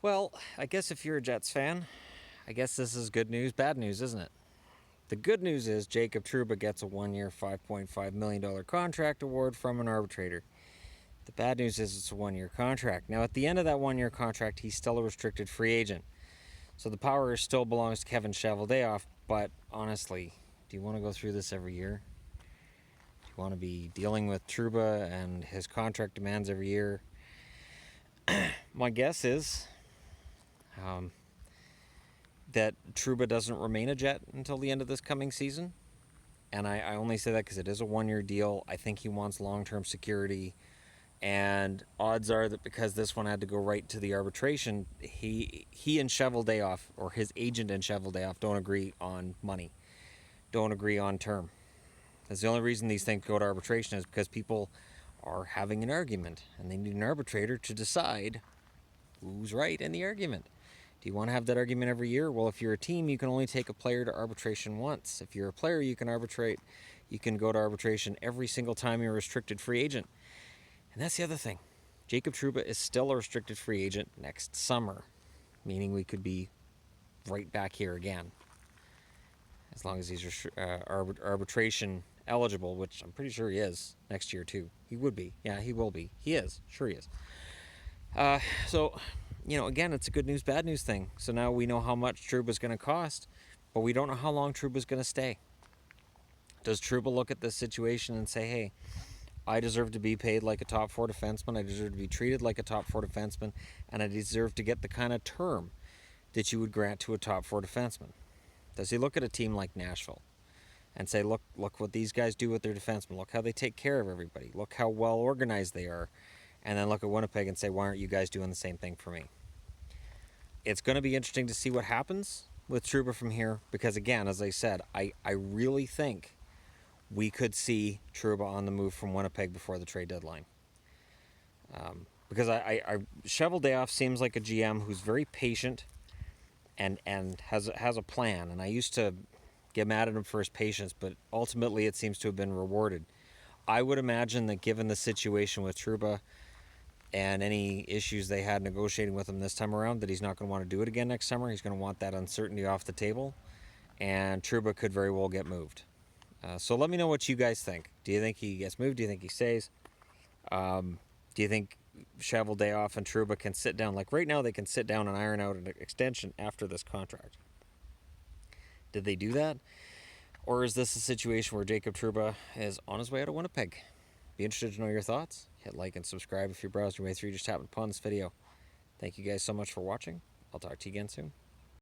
Well, I guess if you're a Jets fan, I guess this is good news, bad news, isn't it? The good news is Jacob Trouba gets a 1-year, $5.5 million contract award from an arbitrator. The bad news is it's a 1-year contract. Now, at the end of that 1-year contract, he's still a restricted free agent. So the power still belongs to Kevin Cheveldayoff, but honestly, do you want to go through this every year? Do you want to be dealing with Trouba and his contract demands every year? My guess is that Trouba doesn't remain a Jet until the end of this coming season. And I only say that because it is a 1-year deal. I think he wants long-term security. And odds are that because this one had to go right to the arbitration, he and Cheveldayoff, or his agent and Cheveldayoff, don't agree on money, don't agree on term. That's the only reason these things go to arbitration, is because people are having an argument, and they need an arbitrator to decide who's right in the argument. Do you want to have that argument every year? Well, if you're a team, you can only take a player to arbitration once. If you're a player, you can arbitrate. You can go to arbitration every single time you're a restricted free agent. And that's the other thing. Jacob Trouba is still a restricted free agent next summer, meaning we could be right back here again, as long as he's arbitration eligible, which I'm pretty sure he is next year too. He would be. Yeah, he will be. He is. Sure he is. So, again, it's a good news, bad news thing. So now we know how much Trouba's going to cost, but we don't know how long Trouba's going to stay. Does Trouba look at this situation and say, hey, I deserve to be paid like a top 4 defenseman, I deserve to be treated like a top 4 defenseman, and I deserve to get the kind of term that you would grant to a top 4 defenseman? Does he look at a team like Nashville and say, look what these guys do with their defensemen, look how they take care of everybody, look how well organized they are, and then look at Winnipeg and say, why aren't you guys doing the same thing for me? It's going to be interesting to see what happens with Trouba from here, because again, as I said, I really think we could see Trouba on the move from Winnipeg before the trade deadline. Because Cheveldayoff seems like a GM who's very patient and has a plan. And I used to get mad at him for his patience, but ultimately it seems to have been rewarded. I would imagine that given the situation with Trouba and any issues they had negotiating with him this time around, that he's not going to want to do it again next summer. He's going to want that uncertainty off the table, and Trouba could very well get moved. So let me know what you guys think. Do you think he gets moved? Do you think he stays? Do you think Cheveldayoff and Trouba can sit down? Like right now, they can sit down and iron out an extension after this contract. Did they do that? Or is this a situation where Jacob Trouba is on his way out of Winnipeg? Be interested to know your thoughts. Hit like and subscribe if you're browsing your way through. Just happened upon this video. Thank you guys so much for watching. I'll talk to you again soon.